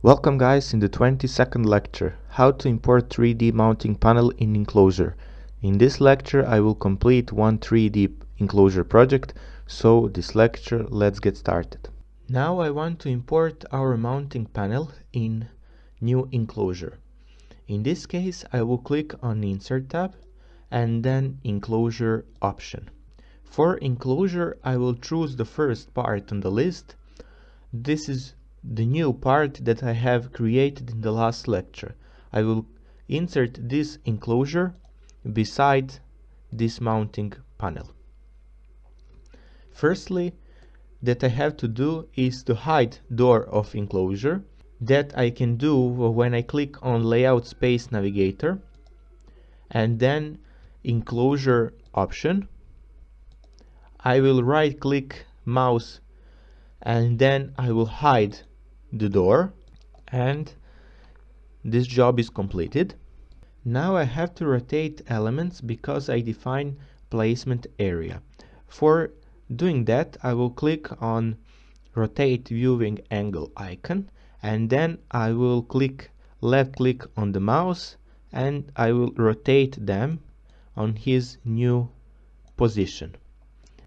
Welcome guys in the 22nd lecture, how to import 3D mounting panel in enclosure. In this lecture I will complete one 3D enclosure project, so this lecture let's get started. Now I want to import our mounting panel in new enclosure. In this case I will click on Insert tab and then Enclosure option. For enclosure I will choose the first part on the list. This is the new part that I have created in the last lecture. I will insert this enclosure beside this mounting panel. Firstly, that I have to do is to hide door of enclosure. That I can do when I click on Layout Space Navigator and then Enclosure option. I will right click mouse and then I will hide the door, and this job is completed. Now I have to rotate elements because I define placement area. For doing that I will click on rotate viewing angle icon and then I will left click on the mouse and I will rotate them on his new position.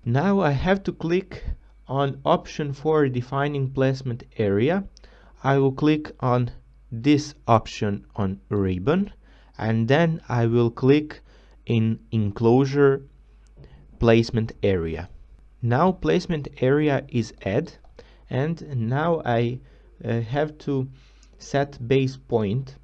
Now I have to click on option for defining placement area. I will click on this option on ribbon and then I will click in enclosure placement area. Now placement area is added and now I have to set base point.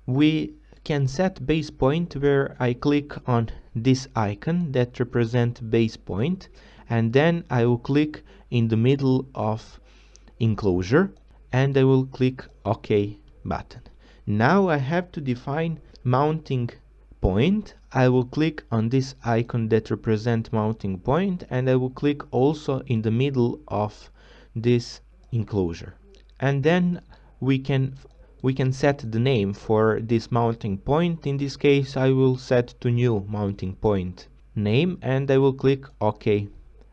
We can set base point where I click on this icon that represents base point and then I will click in the middle of enclosure and I will click OK button. Now I have to define mounting point. I will click on this icon that represents mounting point and I will click also in the middle of this enclosure. And then we can set the name for this mounting point. In this case I will set to new mounting point name and I will click OK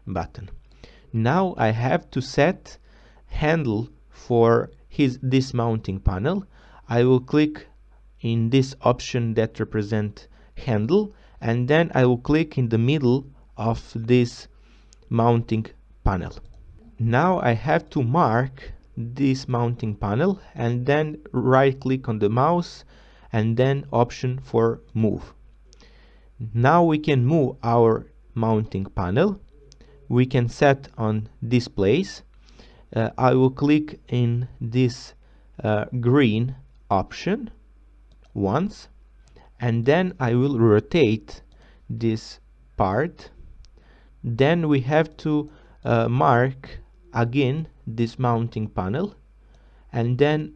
button. Now I have to set handle for this mounting panel. I will click in this option that represents handle and then I will click in the middle of this mounting panel. Now I have to mark this mounting panel and then right click on the mouse and then option for move. Now we can move our mounting panel. We can set on this place. I will click in this green option once and then I will rotate this part. Then we have to mark again this mounting panel and then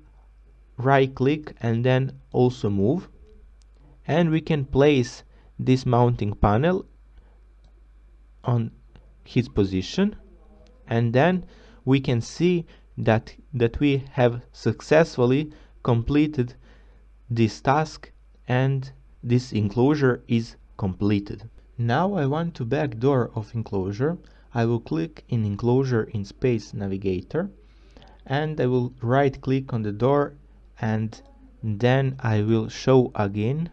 right click and then also move, and we can place this mounting panel on his position and then we can see that we have successfully completed this task and this enclosure is completed. Now I want to back door of enclosure. I will click in enclosure in Space Navigator and I will right click on the door and then I will show again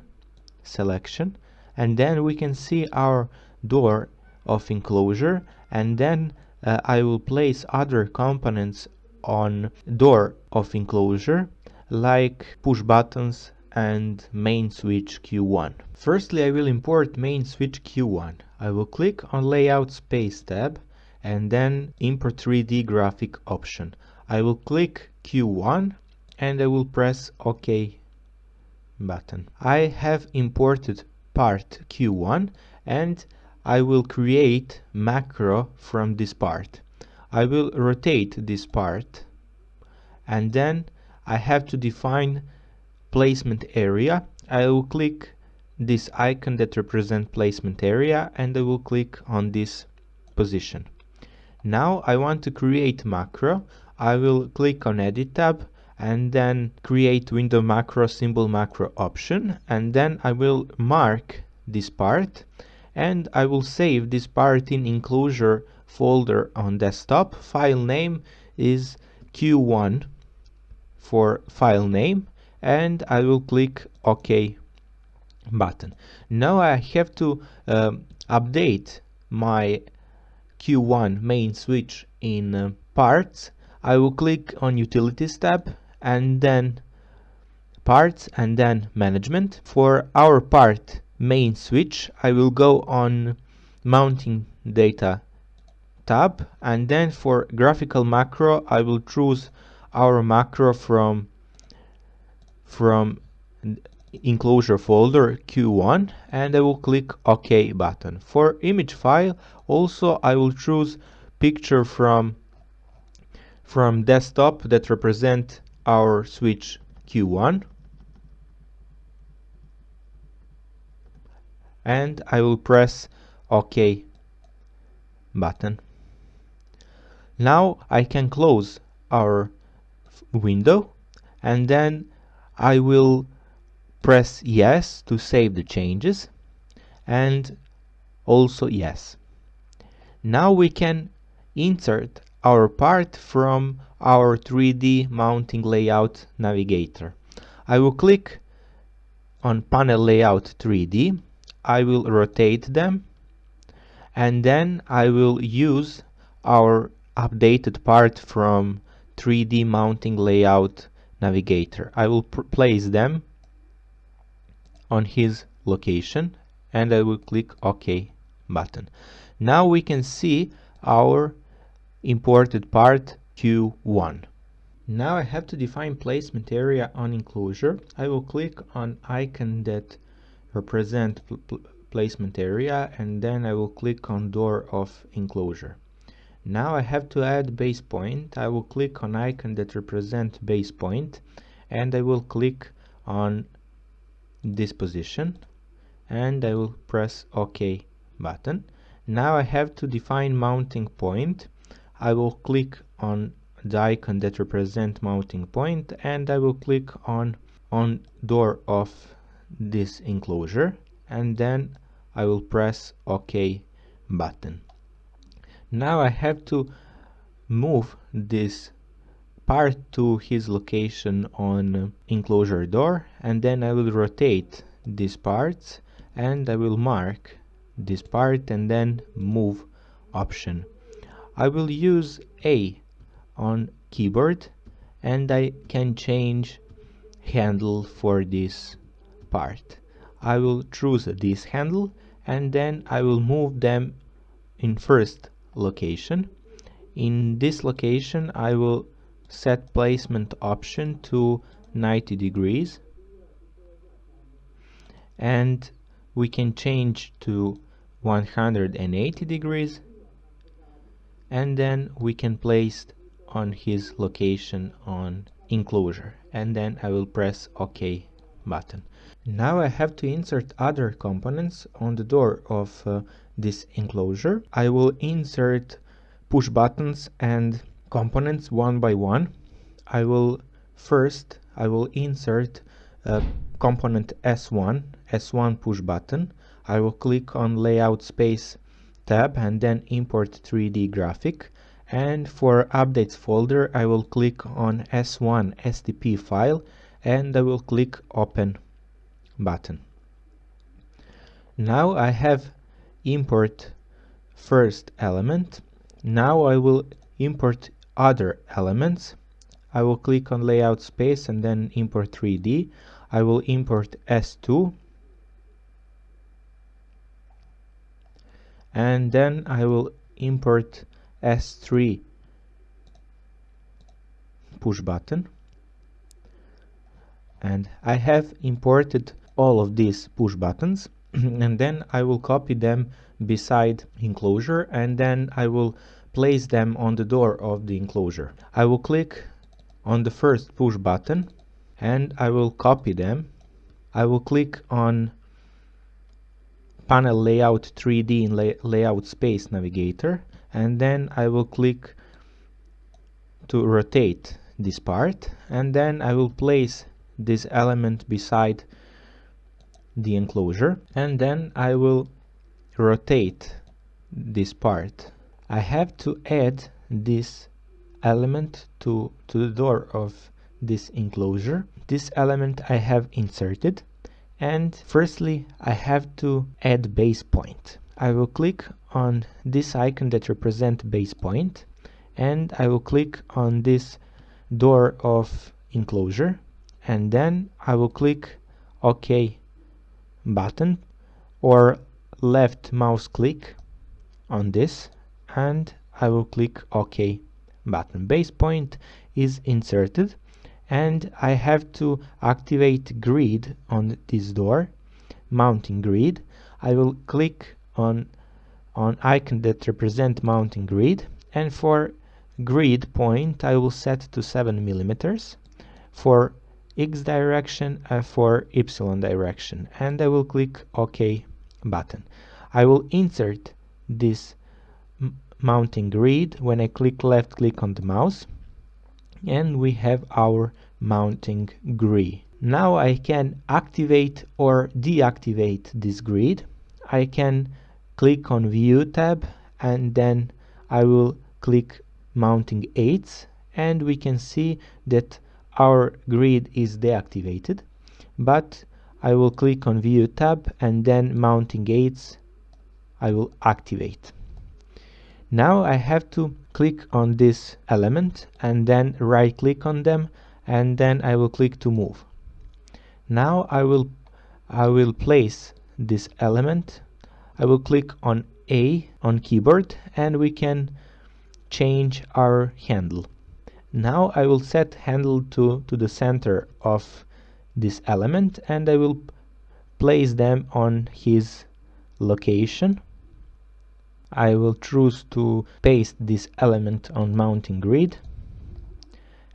selection and then we can see our door of enclosure and then I will place other components on door of enclosure like push buttons and main switch Q1. Firstly I will import main switch Q1. I will click on Layout Space tab and then Import 3D Graphic option. I will click Q1 and I will press OK button. I have imported part Q1 and I will create macro from this part. I will rotate this part and then I have to define placement area. I will click this icon that represents placement area and I will click on this position. Now I want to create macro. I will click on Edit tab and then create window macro symbol macro option and then I will mark this part and I will save this part in enclosure folder on desktop. File name is Q1 for file name, and I will click OK button. Now I have to update my Q1 main switch in parts. I will click on Utilities tab and then Parts and then Management. For our part main switch, I will go on Mounting Data tab, and then for graphical macro I will choose our macro from enclosure folder Q1, and I will click OK button. For image file also I will choose picture from desktop that represent our switch Q1, and I will press OK button. Now I can close our window, and then I will press yes to save the changes, and also yes. Now we can insert our part from our 3D mounting layout navigator. I will click on panel layout 3D, I will rotate them, and then I will use our updated part from 3D mounting layout navigator. I will place them on his location, and I will click OK button. Now we can see our imported part Q1. Now I have to define placement area on enclosure. I will click on icon that represent placement area, and then I will click on door of enclosure. Now I have to add base point. I will click on icon that represent base point, and I will click on this position, and I will press OK button. Now I have to define mounting point. I will click on the icon that represent mounting point, and I will click on door of this enclosure, and then I will press OK button. Now I have to move this part to his location on enclosure door, and then I will rotate these parts, and I will mark this part and then move option. I will use A on keyboard, and I can change handle for this part. I will choose this handle, and then I will move them in first location. In this location I will set placement option to 90 degrees, and we can change to 180 degrees, and then we can place on his location on enclosure, and then I will press OK button. Now I have to insert other components on the door of this enclosure. I will insert push buttons and components one by one. I will insert component S1 push button. I will click on layout space tab and then import 3D graphic, and for updates folder I will click on S1 STP file, and I will click open button. Now I have import first element. Now I will import other elements. I will click on layout space and then import 3D. I will import S2, and then I will import S3 push button, and I have imported all of these push buttons and then I will copy them beside enclosure, and then I will place them on the door of the enclosure. I will click on the first push button and I will copy them. I will click on panel layout 3D in layout space navigator, and then I will click to rotate this part, and then I will place this element beside the enclosure, and then I will rotate this part. I have to add this element to the door of this enclosure. This element I have inserted, and firstly I have to add base point. I will click on this icon that represents base point, and I will click on this door of enclosure, and then I will click OK button or left mouse click on this, and I will click OK button. Base point is inserted, and I have to activate grid on this door, mounting grid. I will click on icon that represent mounting grid, and for grid point I will set to 7 millimeters, for X direction and for Y direction, and I will click OK button. I will insert this mounting grid when I left click on the mouse, and we have our mounting grid. Now I can activate or deactivate this grid. I can click on View tab, and then I will click Mounting Aids, and we can see that our grid is deactivated. But I will click on View tab, and then Mounting Aids I will activate. Now I have to click on this element and then right click on them, and then I will click to move. Now I will place this element. I will click on A on keyboard, and we can change our handle. Now I will set handle to the center of this element, and I will place them on his location. I will choose to paste this element on mounting grid,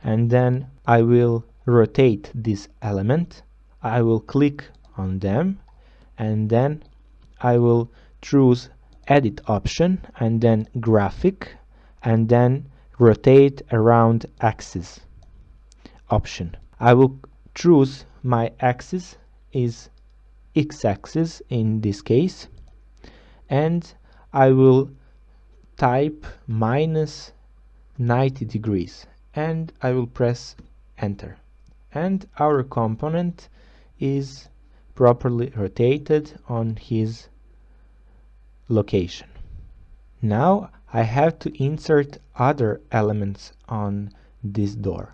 and then I will rotate this element. I will click on them, and then I will choose edit option, and then graphic, and then rotate around axis option. I will choose my axis is x-axis in this case, and I will type minus 90 degrees, and I will press enter, and our component is properly rotated on his location. Now I have to insert other elements on this door.